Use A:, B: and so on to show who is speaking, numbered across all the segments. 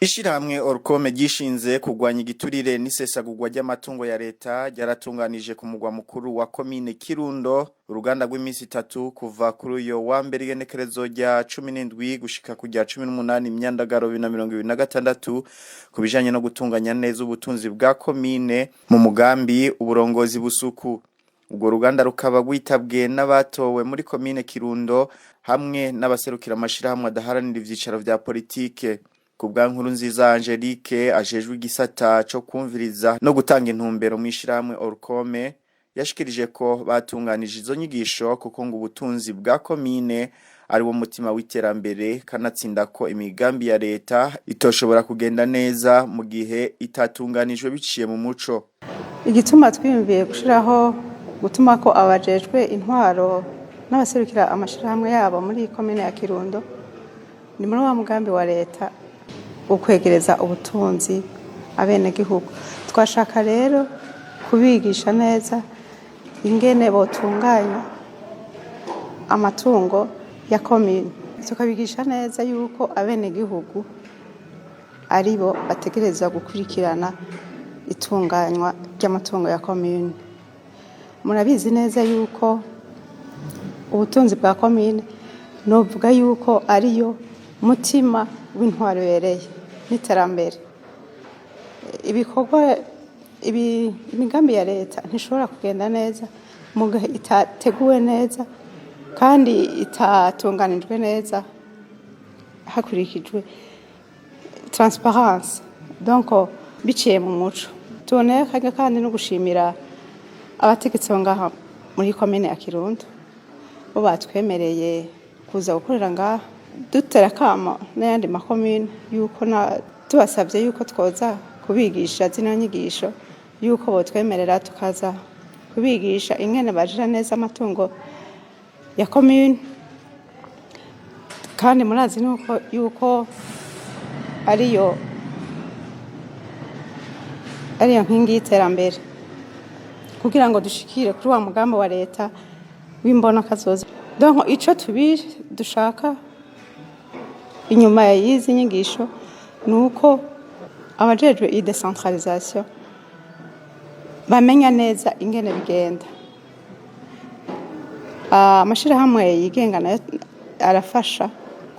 A: Ishirahamwe Orcome gishinze kugwanya igiturire n'isesagurwa ry'amatungo ya leta ryaratunganije ku mugwa mukuru wa komine Kirundo uruganda rw'imisi 3 kuva kuri uyo wa mbere igenekerezo rya 17 gushika ku rya 18 imyandagaro 2026 kubijanye no gutunganya neza ubutunzi bwa komine mu mugambi uburongozi busuku. Ubwo ruganda rukaba rwitabwe n'abatowe muri komine Kirundo hamwe n'abaserukira amashirahamwe adaharanira ivyicaro vya politike. Kubwa nkuru nziza Angelique ajejwe igisata cyo kumviriza no gutanga intumbero mu ishiramwe Orcome yashikirije ko batunganije izo nyigisho kuko ngo ubutunzi bwa komine ari wo mutima w'iterambere kanatsinda ko imigambi ya leta itoshobora kugenda neza mu gihe itatunganijwe biciye mu muco.
B: Igituma twiyumviye gushiraho gutuma ko abajejwe intwaro n'abaserukira amashirahamwe yabo muri komine ya Kirundo ni muri wa mugambi wa leta ukwegereza ubutunzi abene gihugu. Twashaka rero kubigisha neza ingene botunganya amatungo ya komine, tukabigisha neza yuko abene gihugu aribo bategereza gukurikirana itunganywa ry'amatungo ya komine. Murabizi neza yuko ubutunzi bwa komine novuga yuko ariyo mutima w'intwaro yereye n'iterambere. Ibikorwa imigambi ya leta ntishobora kugenda neza mu gihe itateguwe neza kandi itatunganijwe neza hakurikijwe transparence, donc biciye mu muco. Tuboneye kandi no gushimira abategetsi ngaha muri komine ya Kirundo bo batwemereye kuza gukorera ngaha dutera kama n'ayandi makomine yuko tubasabye yuko twoza kubigisha zino nyigisho yuko botwemerera tukaza kubigisha ingene bajira neza amatungo ya komine. Kandi murazi nuko yuko ariyo nkingi y'iterambere kugira ngo dushikire kuri wa mugambi wa leta w'imbona kazoza. Donc ico dushaka inyuma y'izi nyigisho nuko abajejwe i-decentralisation bamenya neza ingene bigenda. Amashirahamwe yigenga nayo arafasha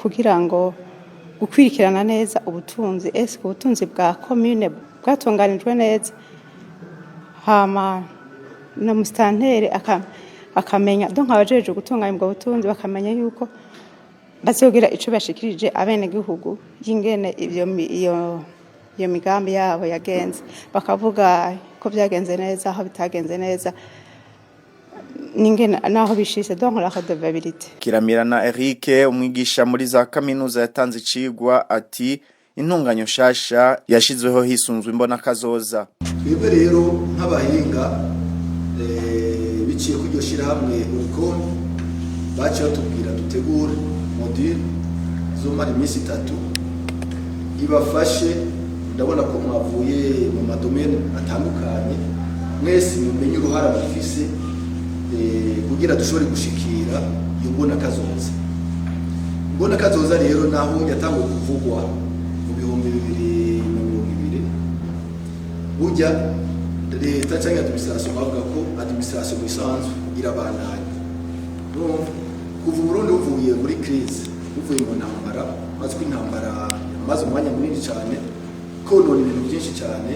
B: kugira ngo gukwirikirana neza ubutunzi ubutunzi bwa commune bwatunganijwe neza, hama na mustantere akamenya. Donc abajejwe gutunganya ubwo butunzi bakamenya yuko bazogira ico bashikirije abene gihugu y'ingene iyo migambi yabo yagenze, bakavuga ko byagenze neza aho bitagenze neza ningene naho bishise. Donc la redevabilité.
A: Kiramirana Eric umwigisha muri za kaminuza yatanze icigwa ati intunganyo shasha yashizweho hisunzwe imbona kazoza.
C: Twebwe rero nk'abahinga biciye kujyo shirahamwe Orcome baci batubwira dutegura module zomara imisi 3 ibafashe. Ndabona ko mwavuye mu madomene atandukanye mwese mumenye uruhara bafise kugira dushobore gushikira iyo mbona kazoza. Mbona kazoza rero naho yatanguye kuvugwa mu 2020 burya leta cyangwa administration bavuga ko administration isanzwe irabandanya. Kuva Burundi uvuye muri crise uvuye mu ntambara mazwi intambara maze umwanya munini cyane konona ibintu byinshi cyane.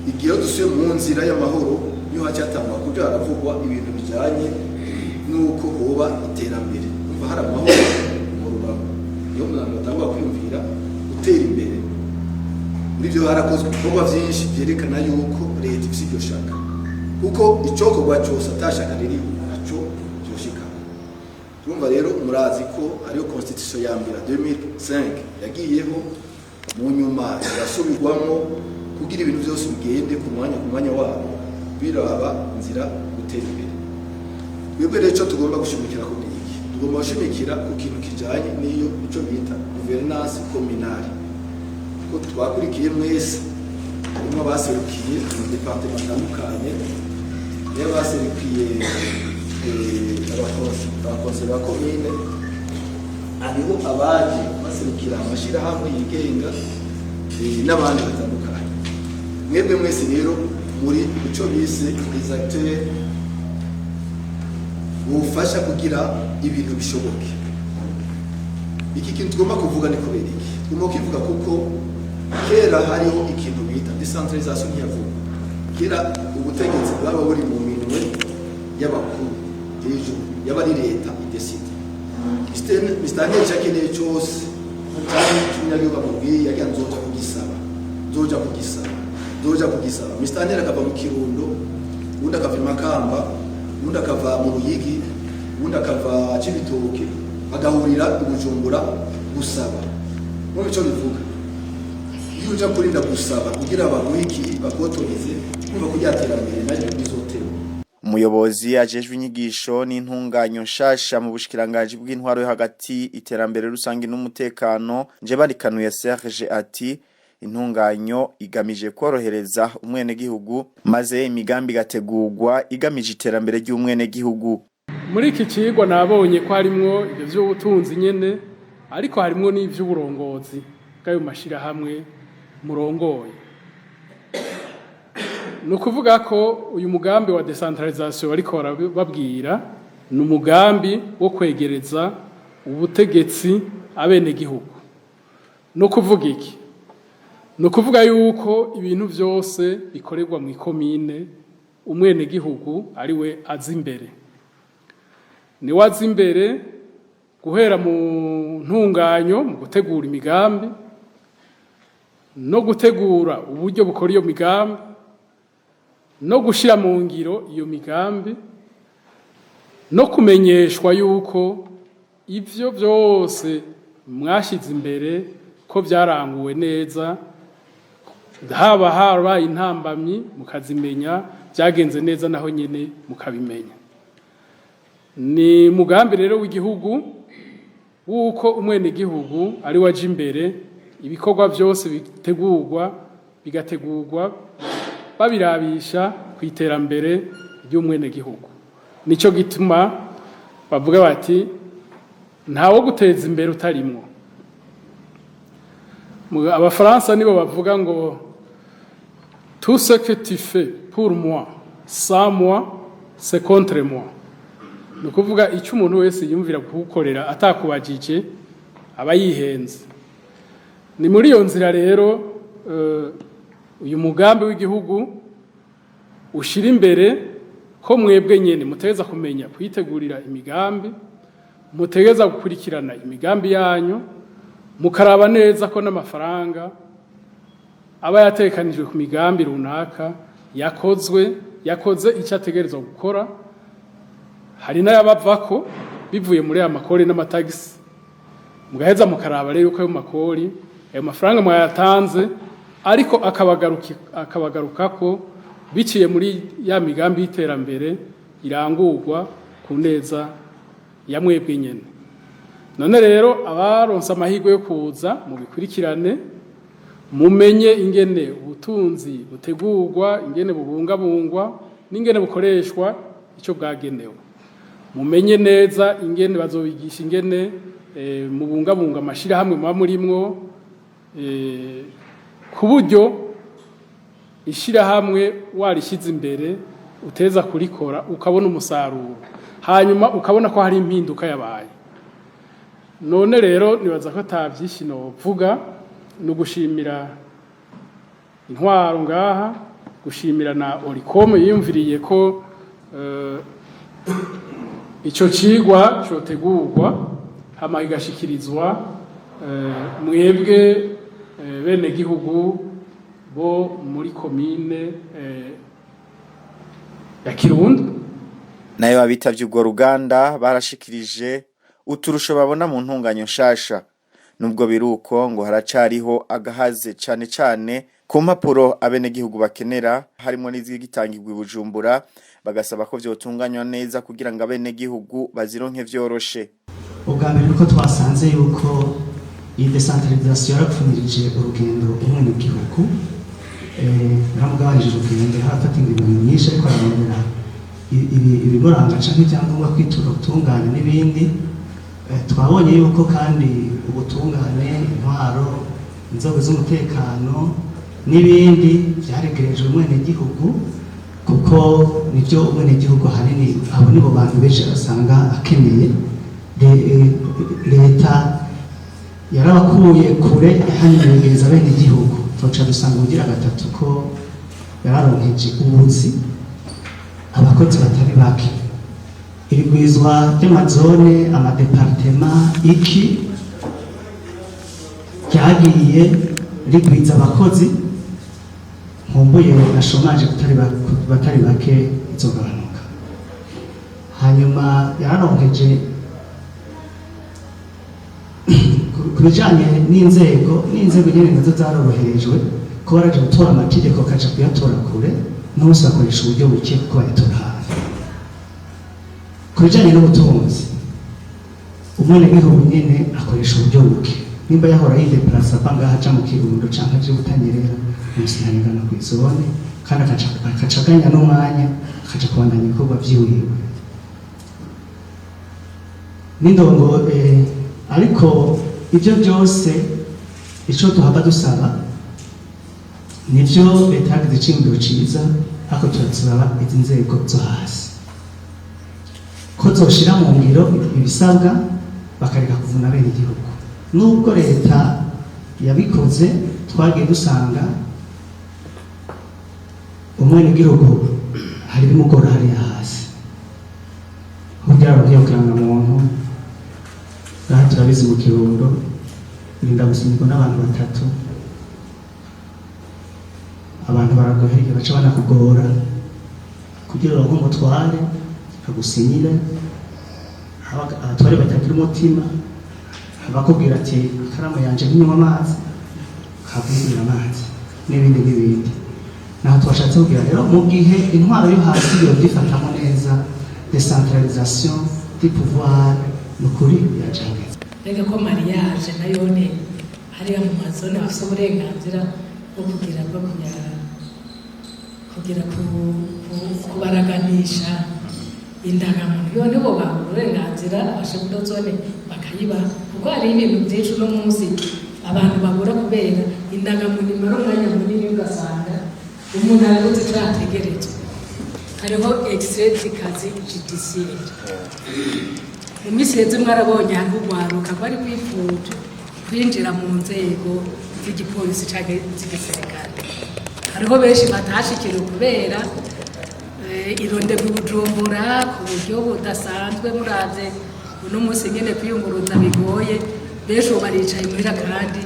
C: Igihe dusuye mu nzira y'amahoro niho hacyatangwa kuja haravugwa ibintu bijanye nuko hoba iterambere. Umva hari amahoro mu rubavu niyo mwana batangwa kwiyumvira gutera imbere. Muri byo harakozwe ibikorwa byinshi byerekana yuko leta ifite iryo shaka, kuko icokorwa cyose atashaka riri naco byoshika. Turumva rero murazi ko ariyo constitution ya mbere 2005 yagiyeho mu nyuma irasubirwamo kugira ibintu byose bigende ku mwanya wabo biraba nzira gutera imbere. Twebwe rero cyo tugomba gushimikira ku iki, tugomba gushimikira ku kintu kijanye niyo ico bita gouvernance communale. Ko twakurikiye mwese harimo abaserukiye mu departement atandukanye, n'abaserukiye abakonse ba komine hariho abaje baserukira amashirahamwe yigenga n'abandi batandukanye. Mwebwe mwese rero muri ico bise les acteurs bufasha kugira ibintu bishoboke. Iki kintu tugomba kuvuga ni kubera iki? Tugomba kuvuga kuko kera hariho ikintu bita decentralisation yavuga. Kera ubutegetsi bwaba buri mu minwe y'abakuru hejuru y'abari leta ideside. Mistane chakeneye cyose cyane cy'umunyagihugu bamubwiye yagiye nzoja kugisaba. Mistane akava mu Kirundo, undi akava mu Makamba, undi akava mu Ruyigi, undi akava Cibitoke, bagahurira i Bujumbura gusaba. Muri cyo bivuga iyo uja kurinda gusaba kugira abaguhiki bakotoreze kumva kujyaterambere nayo bizotera.
A: Umuyobozi ajejwe inyigisho n'intunganyo nshasha mu bushikiranganje bw'intwaro yo hagati iterambere rusangi n'umutekano Njebarikanuye Serge ati intunganyo igamije korohereza umwene gihugu maze imigambi gategurwa igamije iterambere ry'umwene gihugu.
D: Muri iki kigwa nabonye ko harimwo ibyo by'ubutunzi nyene ariko harimwo n'ivy'uburongozi bw'ayo mashira hamwe murongoye. Nukuvuga ko uyu mugambi wa decentralisation ariko babwira ni umugambi wo kwegereza ubutegetsi abene gihugu. No kuvuga iki? No kuvuga yuko ibintu byose bikorerwa mu ikomine umwene gihugu ari we azimbere. Ni wazimbere guhera mu ntunganyo mu gutegura imigambi no gutegura uburyo bukora iyo migambi no gushira mu ngiro iyo migambi no kumenyeshwa yuko ivyo byose mwashize imbere ko byaranguwe neza, haba intambamyi mukazimenya, byagenze neza naho nyene mukabimenya. Ni mugambi rero w'igihugu wuko umwene gihugu ari waje imbere, ibikorwa byose bigategurwa babirabisha ku iterambere ry'umwene gihugu. Nico gituma bavuga bati ntawo guteza imbere utarimwo. Abafaransa nibo bavuga ngo tout ce que tu fais pour moi sans moi c'est contre moi. Nukuvuga icyo umuntu wese yumvira kugukorera atakubajije aba yihenze. Ni muri iyo nzira rero uyu mugambi w'igihugu ushira imbere ko mwebwe nyene mutegeza kumenya kwitegurira imigambi, mutegeza gukurikirana imigambi yanyu, mukaraba neza ko n'amafaranga aba yatekanijwe ku migambi runaka yakoze icyo ategerezwa gukora. Hari n'ayabavako bivuye muri aya makori n'amatagisi, mugaheza mukaraba rero uko ayo makori ayo mafaranga mwayatanze ariko akabagarukako biciye muri ya migambi y'iterambere irangurwa ku neza ya mwebwe nyene. None rero abaronse amahirwe yo kuza mu bikurikirane mumenye ingene ubutunzi butegurwa, ingene bubungabungwa n'ingene bukoreshwa icyo bwagenewe. Mumenye neza ingene bazobigisha ingene mubungabunga amashira hamwe muba murimwo ku buryo ishira hamwe warishize imbere uteza kurikora ukabona umusaruro hanyuma ukabona ko hari impinduka yabaye. None rero nibaza ko tavyishino vuga no gushimira intwaro ngaha, gushimira na Oricom yiyumviriye ko ico cigwa cotegurwa hama igashikirizwa mwebwe bene gihugu bo muri komine ya Kirundo.
A: Nayo abitavye urwo ruganda barashikirije uturusho babona mu ntunganyo nshasha. Nubwo biruko ngo haracariho agahaze cane ku mpapuro abene gihugu bakenera, harimo n'izigitangirwa i Bujumbura, bagasaba ko vyotunganywa neza kugira ngo abene gihugu bazironke vyoroshe.
E: Ubwa mbere uko twasanze yuko iyi decentralisation yarapfunirije urugendo umwene gihugu, ntamugabanije urugendo hafata ingingo nyinshi ariko ararondera ibimuranga canke ibyangombwa kwitura ubutungane n'ibindi. Twabonye yuko kandi ubutungane, intwaro, inzego z'umutekano n'ibindi byaregerejwe umwenegihugu, kuko nibyo umwenegihugu hanini abo nibo bantu benshi basanga akeneye. Leta yarabakuye kure yahanyegereza bene igihugu, tuca dusanga ugira gatatu ko yararonkeje ubuzi abakozi batari bake. Irigwizwa ry'amazone, amadepartema iki ryagiye rigwiza abakozi, nkumbuye na shomaje batari bake izogabanuka. Hanyuma yararonkeje ku bijanye n'inzego nyene nazo zaroroherejwe ko baraje gutora amategeko kaja kuyatora kure, n'ubusa bakoresha uburyo buke kuko bayatora hafi. Ku bijanye n'ubutunzi, umwenegihugu nyene akoresha uburyo buke. Nimba yahora yideplasa pangaha aja mu Kirundo canke aje Butanyerera, umusinanigana kw'izone, kandi akacaganya n'umwanya akaja kubandanya ibikorwa vyiwiwe n'indongo. Ariko ibyo byose ico tuhava dusaba nivyo leta yagize iciyumviro ciza, ariko turazisaba izi nzego zo hasi ko zoshira mu ngiro ibisabwa, bakareka kuvuna bene igihugu. Nubwo leta yabikoze, twagiye dusanga umwenegihugu hari bimugora hariya hasi, kugira ngo kiranga muntu. Aha turabizi mu Kirundo birinda gusinyirwa n'abantu batatu, abantu baragoheye baca banakugora kugira ngo umutware agusinyire. Abatware batagira umutima bakubwira ati ikaramu yanje n'inywa amazi, kavugira amazi n'ibindi. Naho twashatse kugira rero mu gihe intwaro yo hasi yo difatamo neza, decentralisation du pouvoir nukuri yacangeze.
F: Rega ko mariage nayone hariya mu mazone bafite uburenganzira bwo kugira kubaraganisha indangamuntu. Yo nibo baha uburenganzira abashaka zone bakayiba, kuko hari ibintu byinshi uno munsi abantu babura kubera indangamuntu imara umwanya munini, ugasanga umuntu arabuze icyo yategerezwa. Hariho extrait du casier judiciaire. Imisi yeze mwarabonye hariho urwaruka rwari kwifuje kwinjira mu nzego z'igipolisi canke z'igisirikare. Hariho benshi batashikira kubera irondegwa Bujumbura ku buryo budasanzwe. Muravye uno munsi nyene kwiyunguruza bigoye, benshi ubu baricaye muhira kandi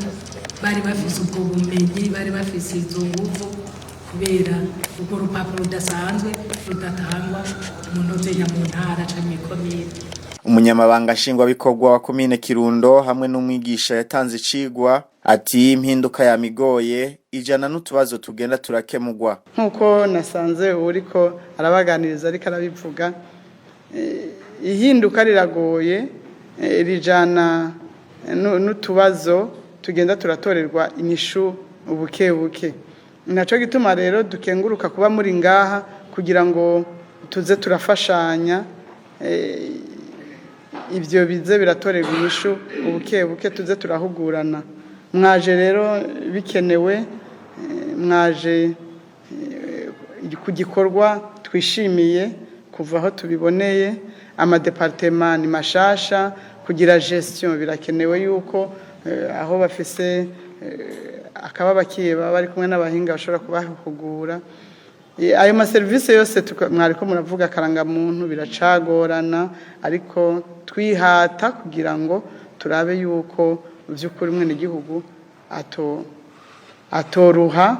F: bari bafise ubwo bumenyi, bari bafise izo nguvu, kubera urwo rupapuro rudasanzwe rudatangwa umuntu uzenya mu ntara canke ikomine.
A: Umunyamabanga nshingwabikorwa wa komine Kirundo hamwe n'umwigisha yatanze icigwa ati impinduka yamigoye ijana n'utubazo tugenda turakemurwa.
G: Nkuko nasanze uriko arabaganiriza ariko arabivuga, ihinduka riragoye, rijana n'utubazo tugenda turatorerwa inyishu ubuke. Naco gituma rero dukenguruka kuba muri ngaha kugira ngo tuze turafashanya, ibyo bize biratorerwa inyishu ubuke tuze turahugurana. Mwaje rero bikenewe, mwaje ku gikorwa twishimiye kuva aho tubiboneye. Amadepartema ni mashasha, kugira gestion birakenewe yuko aho bafise akaba bakiye bari kumwe n'abahinga bashobora kubahugura. Ayo maserivisi yose mwariko muravuga karanga muntu biracagorana, ariko twihata kugira ngo turabe yuko vy'ukuri umwe n'igihugu atoruha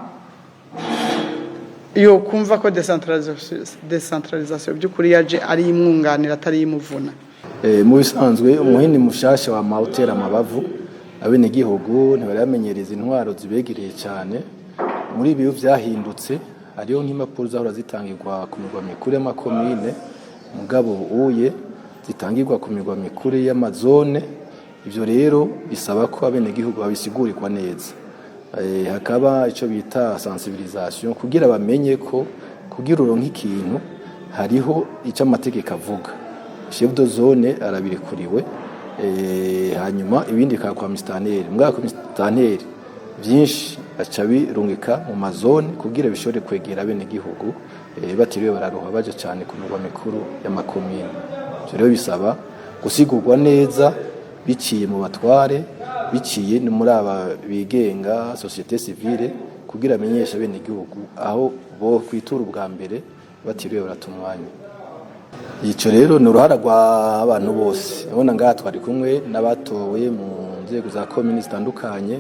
G: yo kumva ko decentralisation by'ukuri yaje ari imwunganira atari imuvuna.
H: Mu bisanzwe umuhini mushasha wa mahoteli amabavu abene gihugu ntibaramenyereza intwaro zibegereye cyane. Muri biyo vyahindutse, hariho nk'impapuro zahora zitangirwa ku migwa mikuru y'amakomine, mugabo uye zitangirwa ku migwa mikuru y'amazone. Ivyo rero bisaba ko abene gihugu babisigurirwa neza, hakaba ico bita sensibilisation kugira bamenye ko kugira uronka ikintu hariho icyo amategeko avuga chef de zone arabirekuriwe hanyuma ibindi bikaba kwa mustanteri mbwa kwa mustanteri byinshi aca birungika mu mazone kugira bishore kwegera bene gihugu batiriwe bararuha baje cyane ku mugwa mikuru y'amakomine. Rero bisaba gusigurwa neza biciye mu batware biciye no muri aba bigenga societe civile kugira amenyesha bene gihugu aho bo kwitura ubwa mbere batiriwe baratumwanya. Ico rero ni uruhara rwa abantu bose. Ubona ngaha twari kumwe n'abatowe mu nzego za komine zitandukanye,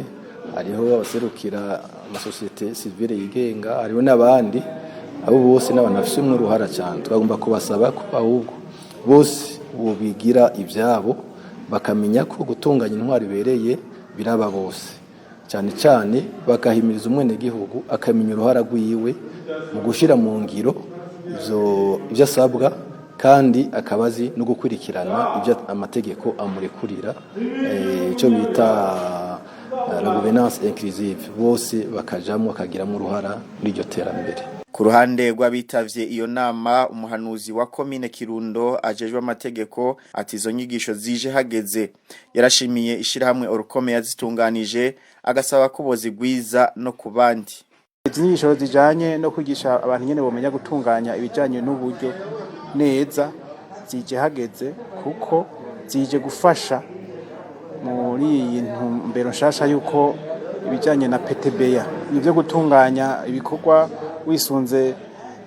H: hariho abaserukira amasosiyete civile yigenga, hariho n'abandi, abo bose n'abantu bafise uruhara cyane. Twagomba kubasaba ko ahubwo bose bigira ibyabo bakamenya ko gutunganya intwari bereye biraba bose, cyane cyane bakahimiriza umwene gihugu akamenya uruhara rwiwe mu gushira mu ngiro ibyo asabwa kandi akabazi no gukurikirana ibyo amategeko amurekurira icyo bita la gouvernance inclusive, bose bakajamwo akagiramo uruhara muri iryo terambere.
A: Ku ruhande rw'abitavye iyo nama, umuhanuzi wa komine Kirundo ajejwe amategeko ati izo nyigisho zije hageze. Yarashimiye ishirahamwe Orukome yazitunganije agasaba ko bozigwiza no kubandi.
I: Izi nyigisho zijanye no kwigisha abantu nyene bomenya gutunganya ibijanye n'uburyo neza zije hageze kuko zije gufasha muri iyi ntumbero nshasha yuko ibijanye na PTBA nivyo gutunganya ibikorwa wisunze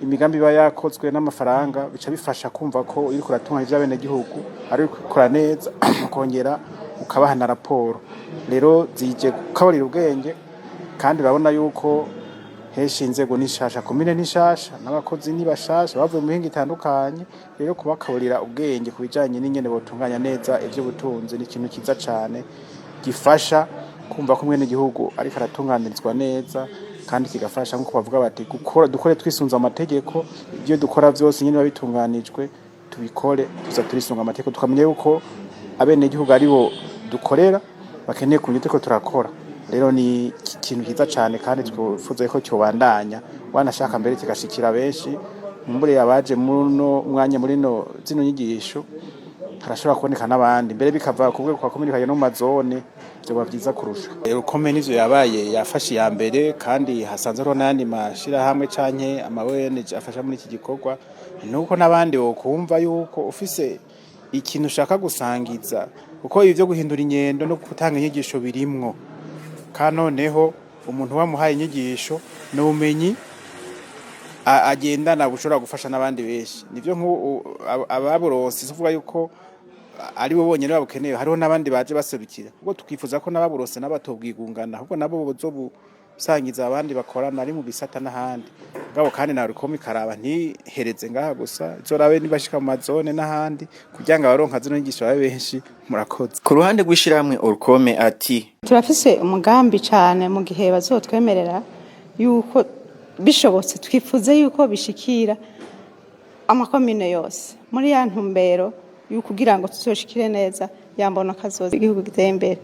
I: imigambi iba yakozwe n'amafaranga bica bifasha kumva ko iri kuratunganya ivy'abene gihugu ari gukora neza kongera ukabaha na raporo. Rero zije gukaburira ubwenge kandi urabona yuko heshi inzego nishasha komine nishasha n'abakozi nibashasha bavuye mu mihingo itandukanye. Rero kubakaburira ubwenge kubijanye n'ingene botunganya neza ivyo butunzi ni ikintu kiza cane gifasha kumva ko mwene gihugu ariko aratunganirizwa neza kandi kigafasha nko bavuga bati dukore twisunza amategeko, ibyo dukora byose nyine babitunganijwe tubikore tuza turisunga amategeko tukamenya yuko abene gihugu aribo dukorera bakeneye kunyita ko turakora. Rero ni ikintu kiza cyane kandi twifuza ko cyobandanya wanashaka mbere kigashikira benshi mumbure yabaje muno mwanya muri no zino nyigisho harashobora kuboneka n'abandi mbere bikava kubwe kwa komunikanye no mazone byo bavyiza kurusha. Komene ivyo yabaye yafashe ya mbere kandi hasanze ro nandi mashira hamwe canke amawene afasha muri iki gikorwa nuko nabandi bokumva yuko ufise ikintu ushaka gusangiza kuko ivyo guhindura inyendo no gutanga inyigisho birimwo kanoneho umuntu wamuhaye inyigisho no umenyi agendana bushobora gufasha n'abandi benshi. Nivyo ababuronsi tuvuga yuko ari bo bonyene babukeneye, hariho n'abandi baje baserukira ubwo tukifuza ko n'ababuronse n'abatobwigungana ahubwo nabo bozobusangiza abandi bakorana ari mu bisata n'ahandi ngabo kandi na Orukome karaba ntihereze ngaha gusa izorabe nibashika mu mazone n'ahandi kugira ngo abaronka zino nyigisho babe benshi. Murakoze.
A: Ku ruhande rw'ishirahamwe Orukome ati
B: turafise umugambi cyane mu gihe bazotwemerera yuko bishobotse twifuze yuko bishikira amakomine yose muri ya ntumbero yuko kugira ngo tuzoshikire neza yambona kazoza igihugu giteye imbere.